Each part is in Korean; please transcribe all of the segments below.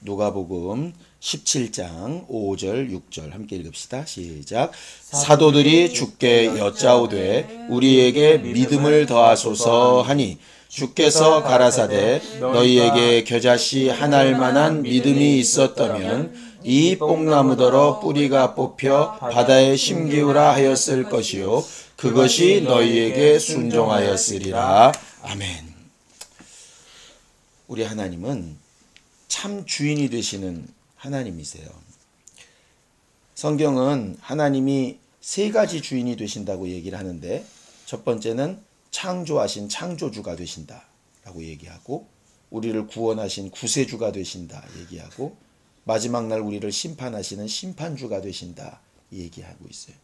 누가복음 17장 5절 6절 함께 읽읍시다. 시작. 사도들이 주께 여짜오되 우리에게 믿음을 더하소서 하니 주께서 가라사대 너희에게 겨자씨 한 알만한 믿음이 있었다면 이 뽕나무더러 뿌리가 뽑혀 바다에 심기우라 하였을 것이요 그것이 너희에게 순종하였으리라. 아멘. 우리 하나님은 참 주인이 되시는 하나님이세요. 성경은 하나님이 세 가지 주인이 되신다고 얘기를 하는데, 첫 번째는 창조하신 창조주가 되신다라고 얘기하고, 우리를 구원하신 구세주가 되신다 얘기하고, 마지막 날 우리를 심판하시는 심판주가 되신다 얘기하고 있어요.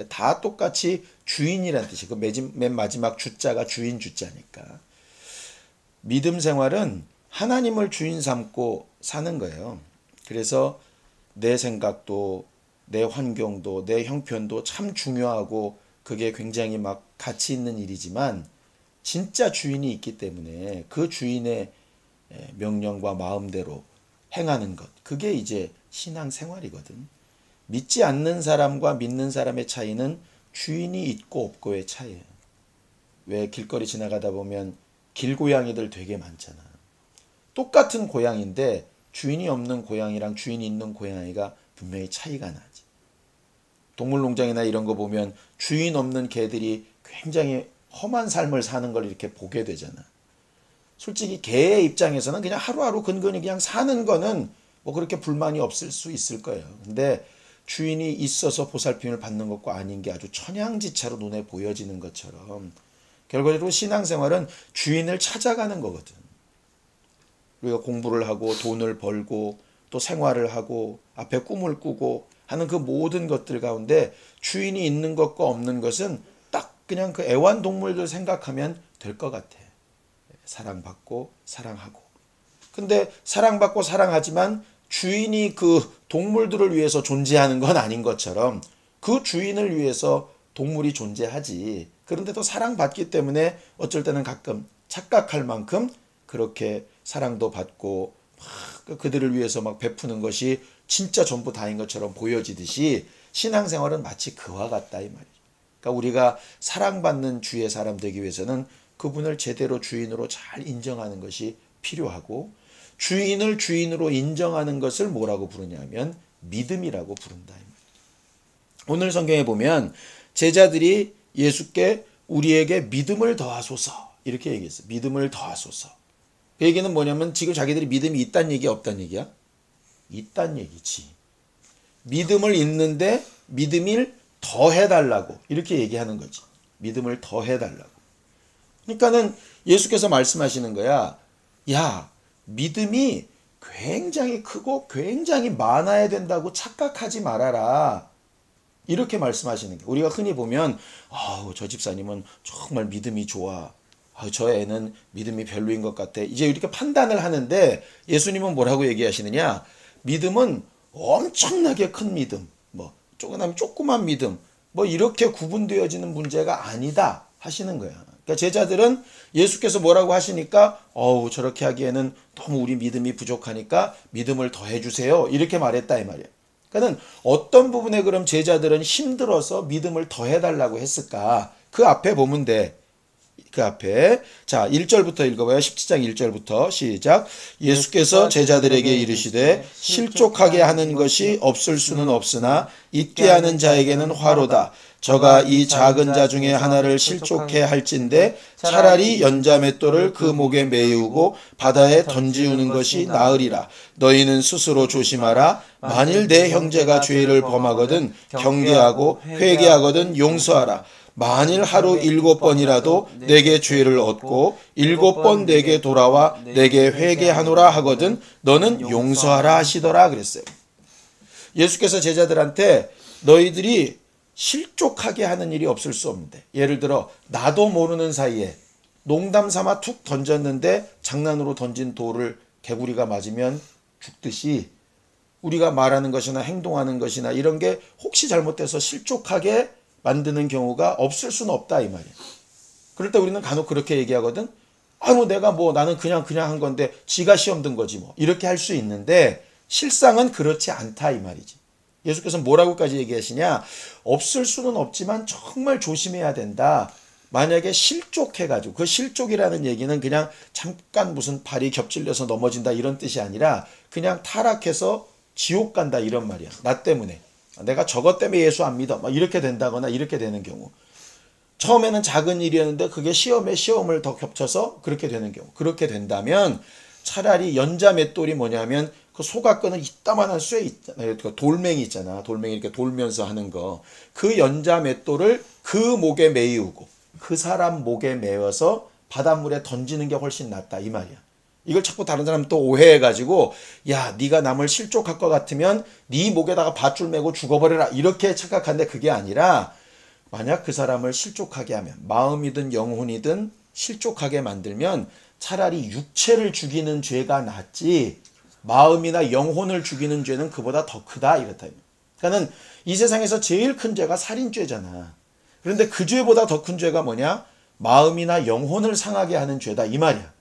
다 똑같이 주인이라는 뜻이고, 맨 마지막 주자가 주인 주자니까. 믿음 생활은 하나님을 주인 삼고 사는 거예요. 그래서 내 생각도 내 환경도 내 형편도 참 중요하고 그게 굉장히 막 가치 있는 일이지만, 진짜 주인이 있기 때문에 그 주인의 명령과 마음대로 행하는 것, 그게 이제 신앙생활이거든. 믿지 않는 사람과 믿는 사람의 차이는 주인이 있고 없고의 차이예요. 왜 길거리 지나가다 보면 길고양이들 되게 많잖아. 똑같은 고양이인데 주인이 없는 고양이랑 주인이 있는 고양이가 분명히 차이가 나지. 동물농장이나 이런 거 보면 주인 없는 개들이 굉장히 험한 삶을 사는 걸 이렇게 보게 되잖아. 솔직히 개의 입장에서는 그냥 하루하루 근근히 그냥 사는 거는 뭐 그렇게 불만이 없을 수 있을 거예요. 근데 주인이 있어서 보살핌을 받는 것과 아닌 게 아주 천양지차로 눈에 보여지는 것처럼, 결과적으로 신앙생활은 주인을 찾아가는 거거든. 우리가 공부를 하고 돈을 벌고 또 생활을 하고 앞에 꿈을 꾸고 하는 그 모든 것들 가운데 주인이 있는 것과 없는 것은 딱 그냥 그 애완동물들 생각하면 될 것 같아. 사랑받고 사랑하고. 근데 사랑받고 사랑하지만 주인이 그 동물들을 위해서 존재하는 건 아닌 것처럼 그 주인을 위해서 동물이 존재하지. 그런데도 사랑받기 때문에 어쩔 때는 가끔 착각할 만큼 그렇게 사랑도 받고 막 그들을 위해서 막 베푸는 것이 진짜 전부 다인 것처럼 보여지듯이 신앙생활은 마치 그와 같다 이 말이죠. 그러니까 우리가 사랑받는 주의 사람 되기 위해서는 그분을 제대로 주인으로 잘 인정하는 것이 필요하고, 주인을 주인으로 인정하는 것을 뭐라고 부르냐면 믿음이라고 부른다 이 말이죠. 오늘 성경에 보면 제자들이 예수께 우리에게 믿음을 더하소서 이렇게 얘기했어요. 믿음을 더하소서. 그 얘기는 뭐냐면 지금 자기들이 믿음이 있다는 얘기야 없다는 얘기야? 있다는 얘기지. 믿음을 있는데 믿음을 더해달라고 이렇게 얘기하는 거지. 믿음을 더해달라고. 그러니까는 예수께서 말씀하시는 거야. 야, 믿음이 굉장히 크고 굉장히 많아야 된다고 착각하지 말아라. 이렇게 말씀하시는 거예요. 우리가 흔히 보면 저 집사님은 정말 믿음이 좋아. 저 애는 믿음이 별로인 것 같아. 이제 이렇게 판단을 하는데 예수님은 뭐라고 얘기하시느냐? 믿음은 엄청나게 큰 믿음, 뭐 조그만 믿음, 뭐 이렇게 구분되어지는 문제가 아니다 하시는 거야. 그러니까 제자들은 예수께서 뭐라고 하시니까 저렇게 하기에는 너무 우리 믿음이 부족하니까 믿음을 더해주세요. 이렇게 말했다 이 말이야. 그러니까 어떤 부분에 그럼 제자들은 힘들어서 믿음을 더해달라고 했을까? 그 앞에 보면 돼. 그 앞에 자 1절부터 읽어봐요. 17장 1절부터 시작. 예수께서 제자들에게 이르시되 실족하게 하는 것이 없을 수는 없으나 있게 하는 자에게는 화로다. 저가 이 작은 자 중에 하나를 실족해 할진대 차라리 연자맷돌을 그 목에 매우고 바다에 던지우는 것이 나으리라. 너희는 스스로 조심하라. 만일 내 형제가 죄를 범하거든 경계하고 회개하거든 용서하라. 만일 하루 7번이라도 내게 죄를 얻고 7번 내게 돌아와 내게 회개하노라 하거든 너는 용서하라 하시더라 그랬어요. 예수께서 제자들한테 너희들이 실족하게 하는 일이 없을 수 없는데, 예를 들어 나도 모르는 사이에 농담 삼아 툭 던졌는데 장난으로 던진 돌을 개구리가 맞으면 죽듯이 우리가 말하는 것이나 행동하는 것이나 이런 게 혹시 잘못돼서 실족하게 만드는 경우가 없을 수는 없다 이 말이야. 그럴 때 우리는 간혹 그렇게 얘기하거든. 뭐 내가 뭐 나는 그냥 한 건데 지가 시험 든 거지 뭐. 이렇게 할 수 있는데 실상은 그렇지 않다 이 말이지. 예수께서 뭐라고까지 얘기하시냐? 없을 수는 없지만 정말 조심해야 된다. 만약에 실족해가지고, 그 실족이라는 얘기는 그냥 잠깐 무슨 발이 겹질려서 넘어진다 이런 뜻이 아니라 그냥 타락해서 지옥 간다 이런 말이야. 나 때문에. 내가 저것 때문에 예수 안 믿어. 막 이렇게 된다거나 이렇게 되는 경우. 처음에는 작은 일이었는데 그게 시험에 시험을 더 겹쳐서 그렇게 되는 경우. 그렇게 된다면 차라리 연자 맷돌이 뭐냐면 그 소가 끄는 이따만한 쇠 있잖아요. 그 돌멩이 있잖아. 돌멩이 이렇게 돌면서 하는 거. 그 연자 맷돌을 그 목에 메이우고 그 사람 목에 메어서 바닷물에 던지는 게 훨씬 낫다 이 말이야. 이걸 자꾸 다른 사람 또 오해해가지고 야 네가 남을 실족할 것 같으면 네 목에다가 밧줄 메고 죽어버려라 이렇게 착각하는데 그게 아니라 만약 그 사람을 실족하게 하면 마음이든 영혼이든 실족하게 만들면 차라리 육체를 죽이는 죄가 낫지 마음이나 영혼을 죽이는 죄는 그보다 더 크다 이렇다. 그러니까는 이 세상에서 제일 큰 죄가 살인죄잖아. 그런데 그 죄보다 더 큰 죄가 뭐냐? 마음이나 영혼을 상하게 하는 죄다 이 말이야.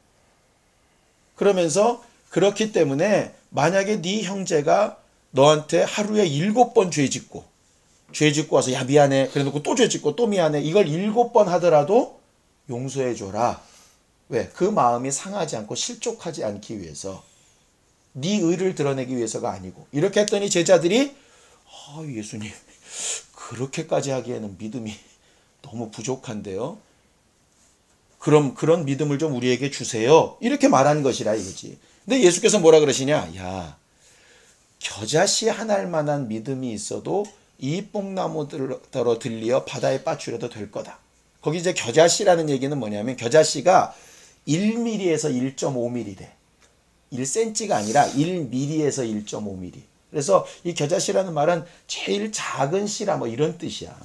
그러면서 그렇기 때문에 만약에 네 형제가 너한테 하루에 7번 죄 짓고 와서 야 미안해 그래놓고 또 죄 짓고 또 미안해 이걸 7번 하더라도 용서해 줘라. 왜? 그 마음이 상하지 않고 실족하지 않기 위해서 네 의를 드러내기 위해서가 아니고 이렇게 했더니 제자들이 예수님 그렇게까지 하기에는 믿음이 너무 부족한데요. 그럼 그런 믿음을 좀 우리에게 주세요. 이렇게 말한 것이라 이거지. 근데 예수께서 뭐라 그러시냐? 야 겨자씨 하나일 만한 믿음이 있어도 이 뽕나무더러 들리어 바다에 빠뜨려도 될 거다. 거기 이제 겨자씨라는 얘기는 뭐냐면 겨자씨가 1mm에서 1.5mm래. 1cm가 아니라 1mm에서 1.5mm. 그래서 이 겨자씨라는 말은 제일 작은 씨라 뭐 이런 뜻이야.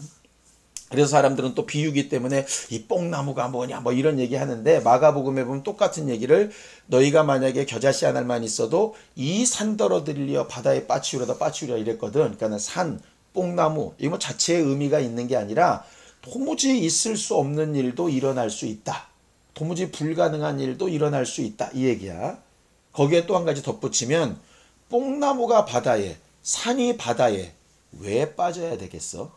그래서 사람들은 또 비유기 때문에 이 뽕나무가 뭐냐 뭐 이런 얘기 하는데 마가복음에 보면 똑같은 얘기를 너희가 만약에 겨자씨 하나만 있어도 이 산더러 들려 바다에 빠치우려 이랬거든. 그러니까는 산, 뽕나무 이거 뭐 자체의 의미가 있는 게 아니라 도무지 있을 수 없는 일도 일어날 수 있다. 도무지 불가능한 일도 일어날 수 있다. 이 얘기야. 거기에 또 한 가지 덧붙이면 뽕나무가 바다에 산이 바다에 왜 빠져야 되겠어?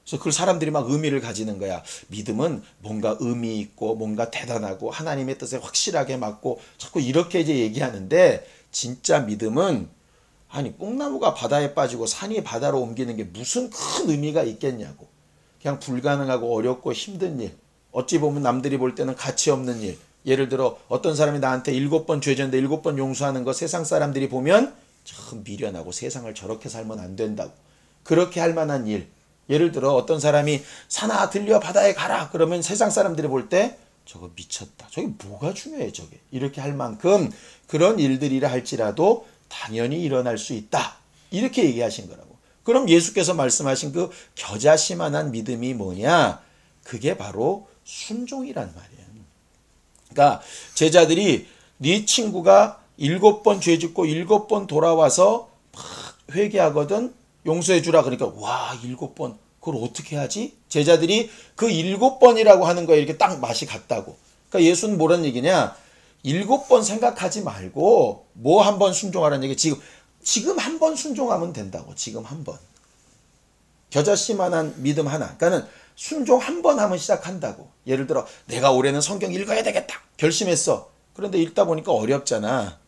그래서 그걸 사람들이 막 의미를 가지는 거야. 믿음은 뭔가 의미 있고 뭔가 대단하고 하나님의 뜻에 확실하게 맞고 자꾸 이렇게 이제 얘기하는데 진짜 믿음은 아니 뽕나무가 바다에 빠지고 산이 바다로 옮기는 게 무슨 큰 의미가 있겠냐고. 그냥 불가능하고 어렵고 힘든 일. 어찌 보면 남들이 볼 때는 가치 없는 일. 예를 들어 어떤 사람이 나한테 7번 죄 졌는데 7번 용서하는 거 세상 사람들이 보면 참 미련하고 세상을 저렇게 살면 안 된다고. 그렇게 할 만한 일. 예를 들어 어떤 사람이 산아 들려 바다에 가라 그러면 세상 사람들이 볼 때 저거 미쳤다. 저게 뭐가 중요해 저게. 이렇게 할 만큼 그런 일들이라 할지라도 당연히 일어날 수 있다. 이렇게 얘기하신 거라고. 그럼 예수께서 말씀하신 그 겨자씨만한 믿음이 뭐냐? 그게 바로 순종이란 말이에요. 그러니까 제자들이 네 친구가 7번 죄 짓고 7번 돌아와서 막 회개하거든 용서해 주라 그러니까 와 7번 그걸 어떻게 하지? 제자들이 그 7번이라고 하는 거에 이렇게 딱 맛이 갔다고. 그러니까 예수는 뭐라는 얘기냐? 7번 생각하지 말고 뭐 한 번 순종하라는 얘기. 지금 한 번 순종하면 된다고. 지금 한 번. 겨자씨만한 믿음 하나. 그러니까는 순종 한 번 하면 시작한다고. 예를 들어 내가 올해는 성경 읽어야 되겠다. 결심했어. 그런데 읽다 보니까 어렵잖아.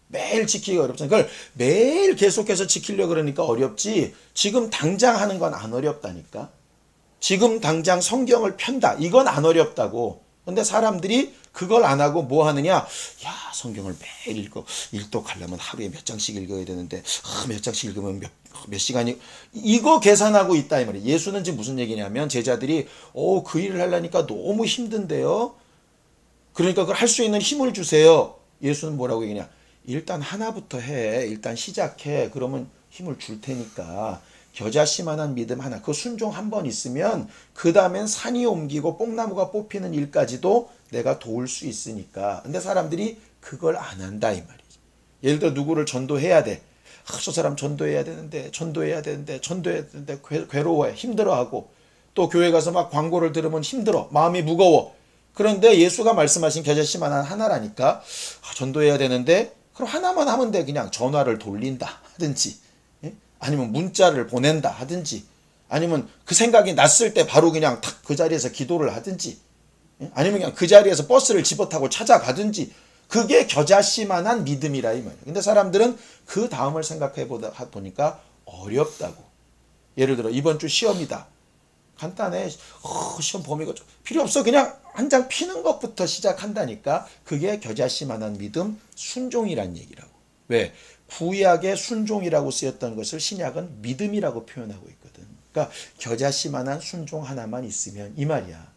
매일 지키기가 어렵잖아. 그걸 매일 계속해서 지키려고 그러니까 어렵지. 지금 당장 하는 건 안 어렵다니까. 지금 당장 성경을 편다. 이건 안 어렵다고. 근데 사람들이 그걸 안 하고 뭐 하느냐? 야, 성경을 매일 읽어. 일독하려면 하루에 몇 장씩 읽어야 되는데 몇 장씩 읽으면 몇 시간이 이거 계산하고 있다 이 말이에요. 예수는 지금 무슨 얘기냐면 제자들이 그 일을 하려니까 너무 힘든데요. 그러니까 그걸 할 수 있는 힘을 주세요. 예수는 뭐라고 얘기냐? 일단 하나부터 해. 일단 시작해. 그러면 힘을 줄 테니까. 겨자씨만한 믿음 하나. 그 순종 한 번 있으면 그 다음엔 산이 옮기고 뽕나무가 뽑히는 일까지도 내가 도울 수 있으니까. 근데 사람들이 그걸 안 한다 이 말이지. 예를 들어 누구를 전도해야 돼. 저 사람 전도해야 되는데 괴로워해. 힘들어하고 또 교회 가서 막 광고를 들으면 힘들어. 마음이 무거워. 그런데 예수가 말씀하신 겨자씨만한 하나라니까 전도해야 되는데 그럼 하나만 하면 돼. 그냥 전화를 돌린다 하든지, 예? 아니면 문자를 보낸다 하든지, 아니면 그 생각이 났을 때 바로 그냥 탁 그 자리에서 기도를 하든지, 예? 아니면 그냥 그 자리에서 버스를 집어타고 찾아가든지, 그게 겨자씨만한 믿음이라 이 말이에요. 근데 사람들은 그 다음을 생각해 보니까 어렵다고. 예를 들어 이번 주 시험이다. 간단해. 시험 범위가 좀 필요 없어. 그냥 한 장 피는 것부터 시작한다니까. 그게 겨자씨만한 믿음, 순종이란 얘기라고. 왜? 구약의 순종이라고 쓰였던 것을 신약은 믿음이라고 표현하고 있거든. 그러니까 겨자씨만한 순종 하나만 있으면 이 말이야.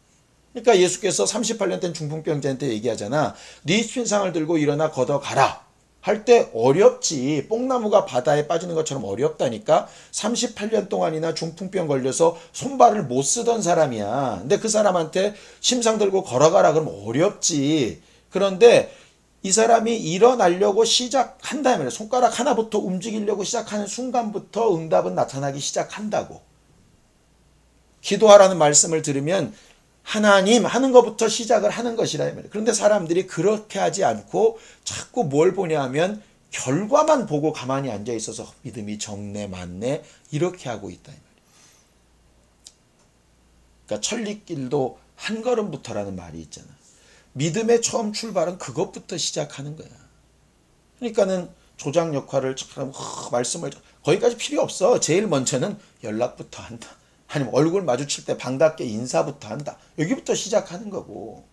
그러니까 예수께서 38년 된 중풍병자한테 얘기하잖아. 네 신상을 들고 일어나 걷어가라. 할 때 어렵지. 뽕나무가 바다에 빠지는 것처럼 어렵다니까. 38년 동안이나 중풍병 걸려서 손발을 못 쓰던 사람이야. 근데 그 사람한테 심상 들고 걸어가라 그러면 어렵지. 그런데 이 사람이 일어나려고 시작한다 말이야. 손가락 하나부터 움직이려고 시작하는 순간부터 응답은 나타나기 시작한다고. 기도하라는 말씀을 들으면 하나님 하는 것부터 시작을 하는 것이라 말이에요. 그런데 사람들이 그렇게 하지 않고 자꾸 뭘 보냐 하면 결과만 보고 가만히 앉아 있어서 믿음이 적네 많네 이렇게 하고 있다. 그러니까 천리길도 한 걸음부터라는 말이 있잖아. 믿음의 처음 출발은 그것부터 시작하는 거야. 그러니까는 조장 역할을 참 말씀을 거기까지 필요 없어. 제일 먼저는 연락부터 한다. 아니면 얼굴 마주칠 때 반갑게 인사부터 한다. 여기부터 시작하는 거고.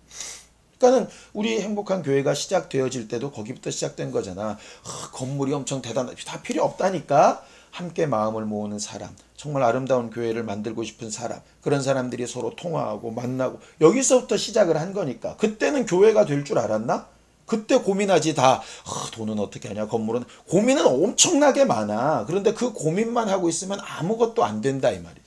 그러니까는 우리 행복한 교회가 시작되어질 때도 거기부터 시작된 거잖아. 건물이 엄청 대단하다. 다 필요 없다니까. 함께 마음을 모으는 사람, 정말 아름다운 교회를 만들고 싶은 사람, 그런 사람들이 서로 통화하고 만나고 여기서부터 시작을 한 거니까. 그때는 교회가 될 줄 알았나? 그때 고민하지 다 돈은 어떻게 하냐, 건물은. 고민은 엄청나게 많아. 그런데 그 고민만 하고 있으면 아무것도 안 된다 이 말이야.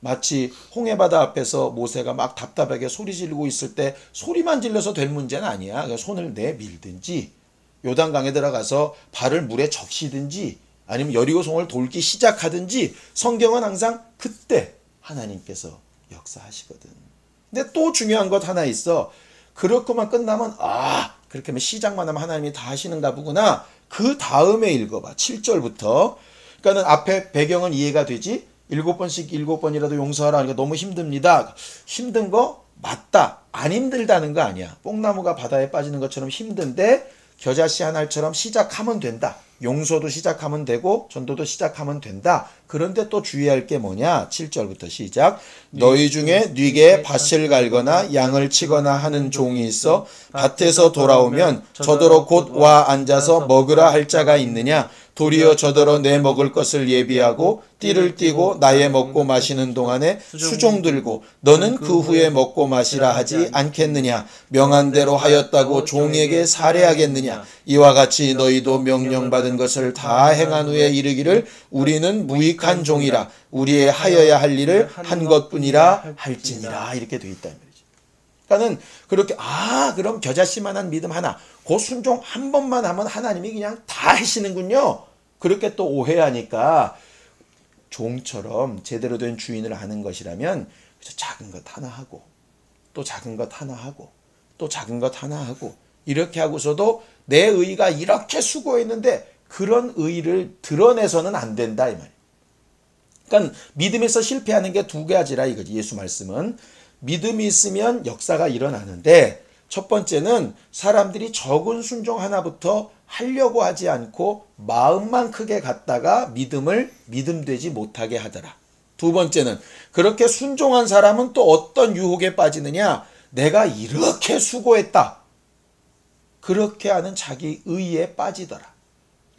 마치 홍해바다 앞에서 모세가 막 답답하게 소리 지르고 있을 때 소리만 질러서 될 문제는 아니야. 그러니까 손을 내밀든지 요단강에 들어가서 발을 물에 적시든지 아니면 여리고성을 돌기 시작하든지 성경은 항상 그때 하나님께서 역사하시거든. 근데 또 중요한 것 하나 있어. 그렇게만 끝나면 그렇게 하면 시작만 하면 하나님이 다 하시는가 보구나. 그 다음에 읽어봐. 7절부터. 그러니까는 앞에 배경은 이해가 되지? 7번씩 7번이라도 용서하라 하니까 너무 힘듭니다. 힘든 거 맞다. 안 힘들다는 거 아니야. 뽕나무가 바다에 빠지는 것처럼 힘든데 겨자씨 한 알처럼 시작하면 된다. 용서도 시작하면 되고 전도도 시작하면 된다. 그런데 또 주의할 게 뭐냐? 7절부터 시작. 너희 중에 뉘게 밭을 갈거나 양을 치거나 하는 종이 있어 밭에서 돌아오면 저더러 곧 와 앉아서 먹으라 할 자가 있느냐? 도리어 저더러 내 먹을 것을 예비하고 띠를 띠고 나의 먹고 마시는 동안에 수종 들고 너는 그 후에 먹고 마시라 하지 않겠느냐? 명한 대로 하였다고 종에게 살해하겠느냐? 이와 같이 너희도 명령받은 것을 다 행한 후에 이르기를 우리는 무익한 종이라 우리의 하여야 할 일을 한 것뿐이라 할지니라. 이렇게 돼 있다. 그러니까는 그렇게 그럼 겨자씨만한 믿음 하나, 그 순종 한 번만 하면 하나님이 그냥 다 하시는군요. 그렇게 또 오해하니까 종처럼 제대로 된 주인을 아는 것이라면 작은 것 하나 하고 또 작은 것 하나 하고 또 작은 것 하나 하고 이렇게 하고서도 내 의가 이렇게 수고했는데 그런 의를 드러내서는 안 된다 이 말이에요. 그러니까 믿음에서 실패하는 게 두 가지라 이거지. 예수 말씀은 믿음이 있으면 역사가 일어나는데 첫 번째는 사람들이 적은 순종 하나부터 하려고 하지 않고 마음만 크게 갖다가 믿음되지 못하게 하더라. 두 번째는 그렇게 순종한 사람은 또 어떤 유혹에 빠지느냐? 내가 이렇게 수고했다. 그렇게 하는 자기 의에 빠지더라.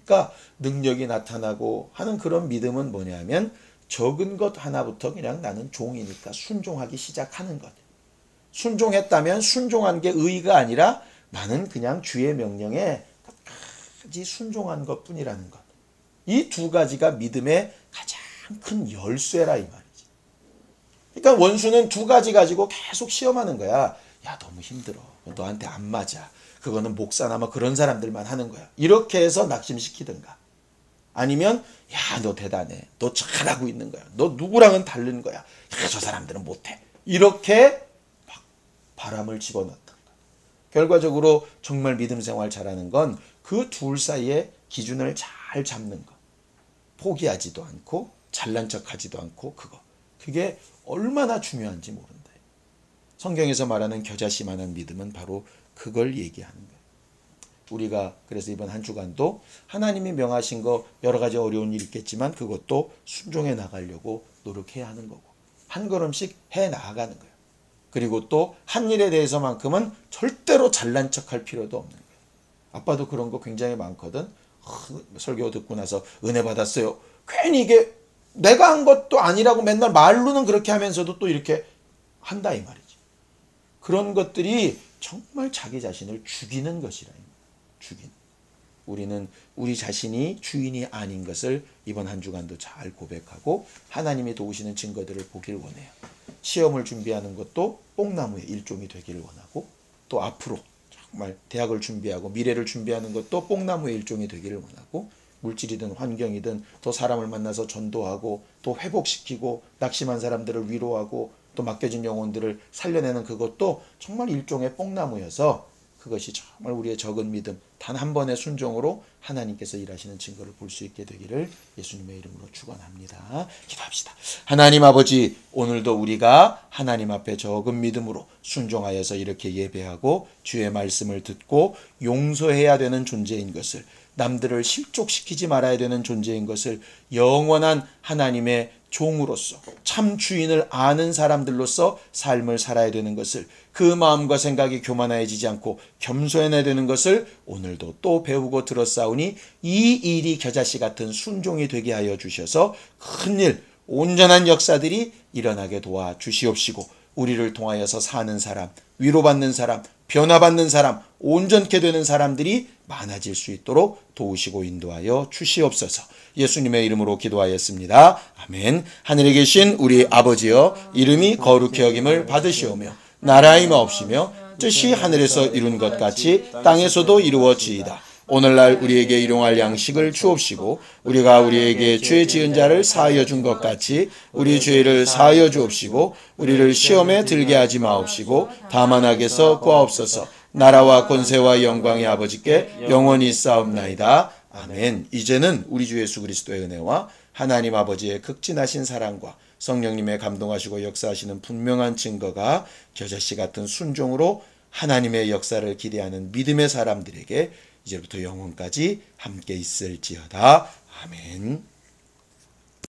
그러니까 능력이 나타나고 하는 그런 믿음은 뭐냐면 적은 것 하나부터 그냥 나는 종이니까 순종하기 시작하는 것. 순종했다면 순종한 게 의의가 아니라 나는 그냥 주의 명령에 끝까지 순종한 것뿐이라는 것. 이 두 가지가 믿음의 가장 큰 열쇠라 이 말이지. 그러니까 원수는 두 가지 가지고 계속 시험하는 거야. 야, 너무 힘들어. 너한테 안 맞아. 그거는 목사나 뭐 그런 사람들만 하는 거야. 이렇게 해서 낙심시키든가. 아니면 야, 너 대단해. 너 잘하고 있는 거야. 너 누구랑은 다른 거야. 야, 저 사람들은 못해. 이렇게 막 바람을 집어넣었던 거예요. 결과적으로 정말 믿음 생활 잘하는 건 그 둘 사이에 기준을 잘 잡는 거. 포기하지도 않고 잘난 척하지도 않고 그게 얼마나 중요한지 모른다. 성경에서 말하는 겨자씨만한 믿음은 바로 그걸 얘기하는 거예요. 우리가 그래서 이번 한 주간도 하나님이 명하신 거 여러 가지 어려운 일 있겠지만 그것도 순종해 나가려고 노력해야 하는 거고 한 걸음씩 해 나가는 거예요. 그리고 또 한 일에 대해서만큼은 절대로 잘난 척할 필요도 없는 거예요. 아빠도 그런 거 굉장히 많거든. 설교 듣고 나서 은혜 받았어요. 괜히 이게 내가 한 것도 아니라고 맨날 말로는 그렇게 하면서도 또 이렇게 한다 이 말이지. 그런 것들이 정말 자기 자신을 죽이는 것이라. 우리는 우리 자신이 주인이 아닌 것을 이번 한 주간도 잘 고백하고 하나님이 도우시는 증거들을 보길 원해요. 시험을 준비하는 것도 뽕나무의 일종이 되기를 원하고 또 앞으로 정말 대학을 준비하고 미래를 준비하는 것도 뽕나무의 일종이 되기를 원하고 물질이든 환경이든 또 사람을 만나서 전도하고 또 회복시키고 낙심한 사람들을 위로하고 또 맡겨진 영혼들을 살려내는 그것도 정말 일종의 뽕나무여서 그것이 정말 우리의 적은 믿음 단 한 번의 순종으로 하나님께서 일하시는 증거를 볼 수 있게 되기를 예수님의 이름으로 축원합니다. 기도합시다. 하나님 아버지, 오늘도 우리가 하나님 앞에 적은 믿음으로 순종하여서 이렇게 예배하고 주의 말씀을 듣고 용서해야 되는 존재인 것을, 남들을 실족시키지 말아야 되는 존재인 것을 영원한 하나님의 종으로서 참 주인을 아는 사람들로서 삶을 살아야 되는 것을, 그 마음과 생각이 교만해지지 않고 겸손해야 되는 것을 오늘도 또 배우고 들었사오니 이 일이 겨자씨 같은 순종이 되게 하여 주셔서 큰일, 온전한 역사들이 일어나게 도와 주시옵시고 우리를 통하여서 사는 사람, 위로받는 사람, 변화받는 사람, 온전케 되는 사람들이 많아질 수 있도록 도우시고 인도하여 주시옵소서. 예수님의 이름으로 기도하였습니다. 아멘. 하늘에 계신 우리 아버지여, 이름이 거룩히 여김을 받으시오며 나라의 마옵시며 뜻이 하늘에서 이룬 것 같이 땅에서도 이루어지이다. 오늘날 우리에게 일용할 양식을 주옵시고 우리가 우리에게 죄 지은 자를 사하여 준 것 같이 우리 죄를 사하여 주옵시고 우리를 시험에 들게 하지 마옵시고 다만 악에서 구하옵소서. 나라와 권세와 영광의 아버지께 영원히 싸움나이다. 아멘. 이제는 우리 주 예수 그리스도의 은혜와 하나님 아버지의 극진하신 사랑과 성령님의 감동하시고 역사하시는 분명한 증거가 겨자씨 같은 순종으로 하나님의 역사를 기대하는 믿음의 사람들에게 이제부터 영원까지 함께 있을지어다. 아멘.